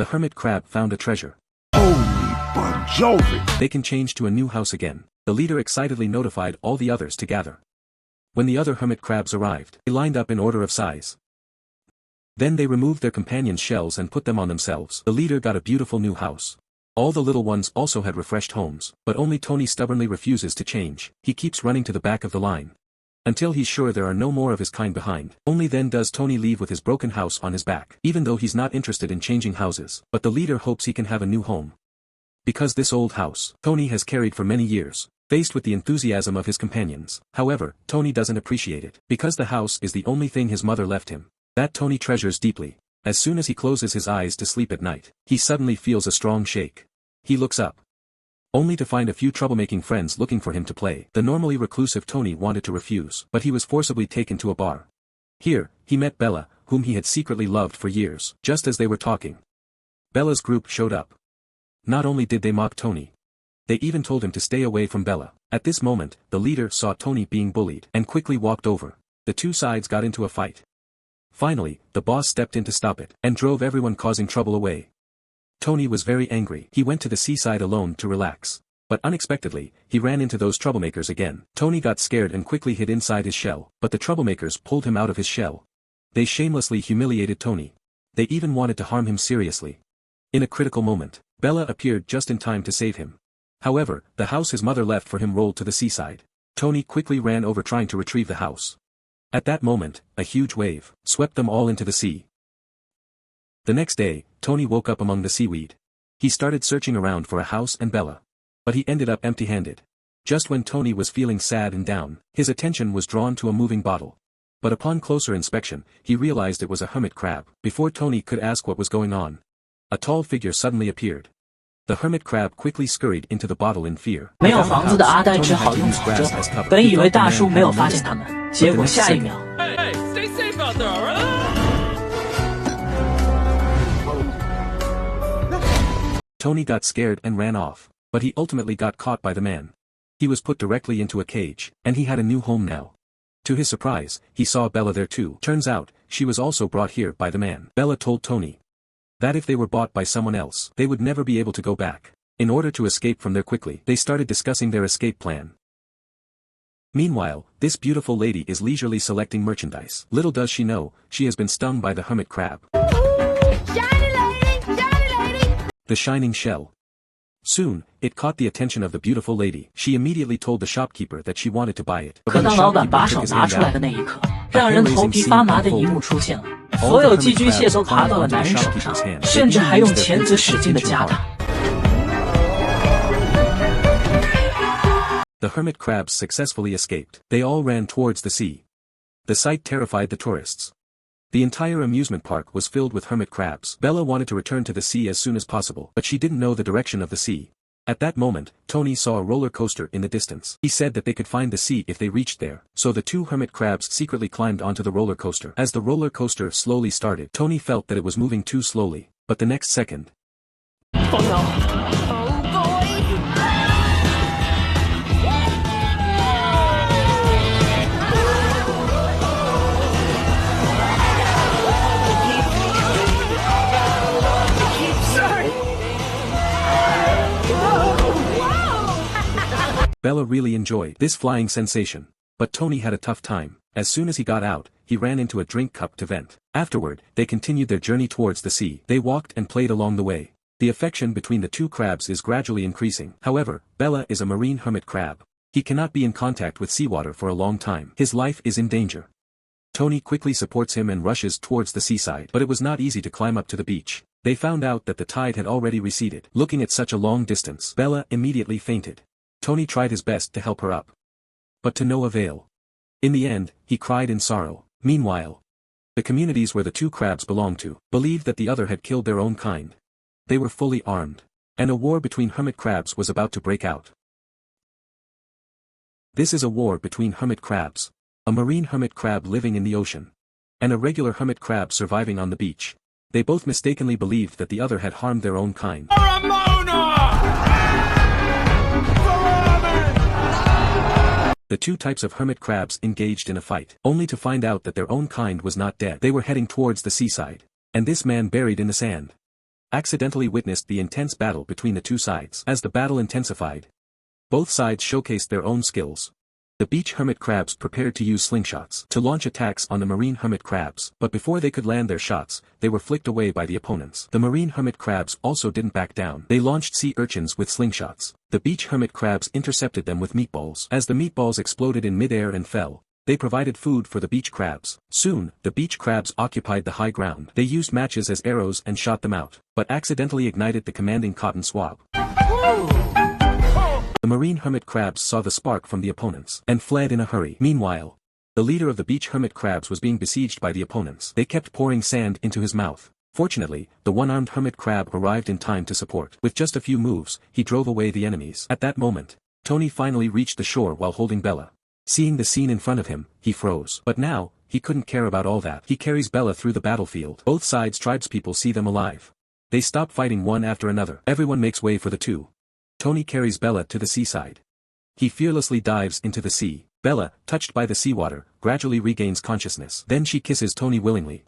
The hermit crab found a treasure. Holy Bon Jovi! They can change to a new house again. The leader excitedly notified all the others to gather. When the other hermit crabs arrived, they lined up in order of size. Then they removed their companions' shells and put them on themselves. The leader got a beautiful new house. All the little ones also had refreshed homes, but only Tony stubbornly refuses to change. He keeps running to the back of the line. Until he's sure there are no more of his kind behind. Only then does Tony leave with his broken house on his back. Even though he's not interested in changing houses, but the leader hopes he can have a new home. Because this old house, Tony has carried for many years, faced with the enthusiasm of his companions. However, Tony doesn't appreciate it, because the house is the only thing his mother left him. That Tony treasures deeply. As soon as he closes his eyes to sleep at night, he suddenly feels a strong shake. He looks up, only to find a few troublemaking friends looking for him to play. The normally reclusive Tony wanted to refuse, but he was forcibly taken to a bar. Here, he met Bella, whom he had secretly loved for years. Just as they were talking, Bella's group showed up. Not only did they mock Tony, they even told him to stay away from Bella. At this moment, the leader saw Tony being bullied and quickly walked over. The two sides got into a fight. Finally, the boss stepped in to stop it, and drove everyone causing trouble away. Tony was very angry. He went to the seaside alone to relax. But unexpectedly, he ran into those troublemakers again. Tony got scared and quickly hid inside his shell, but the troublemakers pulled him out of his shell. They shamelessly humiliated Tony. They even wanted to harm him seriously. In a critical moment, Bella appeared just in time to save him. However, the house his mother left for him rolled to the seaside. Tony quickly ran over trying to retrieve the house. At that moment, a huge wave swept them all into the sea. The next day, Tony woke up among the seaweed. He started searching around for a house and Bella. But he ended up empty-handed. Just when Tony was feeling sad and down, his attention was drawn to a moving bottle. But upon closer inspection, he realized it was a hermit crab. Before Tony could ask what was going on, a tall figure suddenly appeared. The hermit crab quickly scurried into the bottle in fear. 没有房子的阿呆只好用走着，本以为大叔没有发现他们，结果下一秒。Stay safe out there, all right? Tony got scared and ran off, but he ultimately got caught by the man. He was put directly into a cage, and he had a new home now. To his surprise, he saw Bella there too. Turns out, she was also brought here by the man. Bella told Tony that if they were bought by someone else, they would never be able to go back. In order to escape from there quickly, they started discussing their escape plan. Meanwhile, this beautiful lady is leisurely selecting merchandise. Little does she know, she has been stung by the hermit crab. Shiny lady! The shining shell. Soon, it caught the attention of the beautiful lady. She immediately told the shopkeeper that she wanted to buy it. 可当老板把手拿出来的那一刻，让人头皮发麻的一幕出现了。所有寄居蟹都爬到了男人手上，甚至还用钳子使劲地夹它。The hermit crabs successfully escaped. They all ran towards the sea. The sight terrified the tourists. The entire amusement park was filled with hermit crabs. Bella wanted to return to the sea as soon as possible, but she didn't know the direction of the sea. At that moment, Tony saw a roller coaster in the distance. He said that they could find the sea if they reached there, so the two hermit crabs secretly climbed onto the roller coaster. As the roller coaster slowly started, Tony felt that it was moving too slowly, but the next second... Oh no. Bella really enjoyed this flying sensation. But Tony had a tough time. As soon as he got out, he ran into a drink cup to vent. Afterward, they continued their journey towards the sea. They walked and played along the way. The affection between the two crabs is gradually increasing. However, Bella is a marine hermit crab. He cannot be in contact with seawater for a long time. His life is in danger. Tony quickly supports him and rushes towards the seaside. But it was not easy to climb up to the beach. They found out that the tide had already receded. Looking at such a long distance, Bella immediately fainted. Tony tried his best to help her up, but to no avail. In the end, he cried in sorrow. Meanwhile, the communities where the two crabs belonged to believed that the other had killed their own kind. They were fully armed, and a war between hermit crabs was about to break out. This is a war between hermit crabs, a marine hermit crab living in the ocean, and a regular hermit crab surviving on the beach. They both mistakenly believed that the other had harmed their own kind. The two types of hermit crabs engaged in a fight, only to find out that their own kind was not dead. They were heading towards the seaside, and this man buried in the sand. accidentally witnessed the intense battle between the two sides. As the battle intensified, both sides showcased their own skills. The beach hermit crabs prepared to use slingshots to launch attacks on the marine hermit crabs, but before they could land their shots, they were flicked away by the opponents. The marine hermit crabs also didn't back down. They launched sea urchins with slingshots. The beach hermit crabs intercepted them with meatballs. As the meatballs exploded in midair and fell, they provided food for the beach crabs. Soon, the beach crabs occupied the high ground. They used matches as arrows and shot them out, but accidentally ignited the commanding cotton swab. The marine hermit crabs saw the spark from the opponents and fled in a hurry. Meanwhile, the leader of the beach hermit crabs was being besieged by the opponents. They kept pouring sand into his mouth. Fortunately, the one-armed hermit crab arrived in time to support. With just a few moves, he drove away the enemies. At that moment, Tony finally reached the shore while holding Bella. Seeing the scene in front of him, he froze. But now, he couldn't care about all that. He carries Bella through the battlefield. Both sides' tribespeople see them alive. They stop fighting one after another. Everyone makes way for the two. Tony carries Bella to the seaside. He fearlessly dives into the sea. Bella, touched by the seawater, gradually regains consciousness. Then she kisses Tony willingly.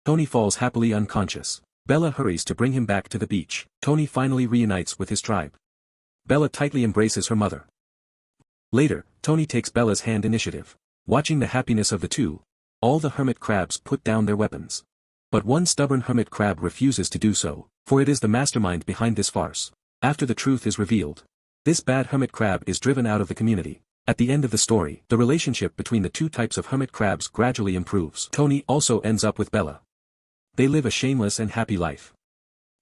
Tony falls happily unconscious. Bella hurries to bring him back to the beach. Tony finally reunites with his tribe. Bella tightly embraces her mother. Later, Tony takes Bella's hand initiative. Watching the happiness of the two, all the hermit crabs put down their weapons. But one stubborn hermit crab refuses to do so, for it is the mastermind behind this farce. After the truth is revealed, this bad hermit crab is driven out of the community. At the end of the story, the relationship between the two types of hermit crabs gradually improves. Tony also ends up with Bella. They live a shameless and happy life.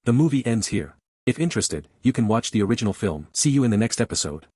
The movie ends here. If interested, you can watch the original film. See you in the next episode.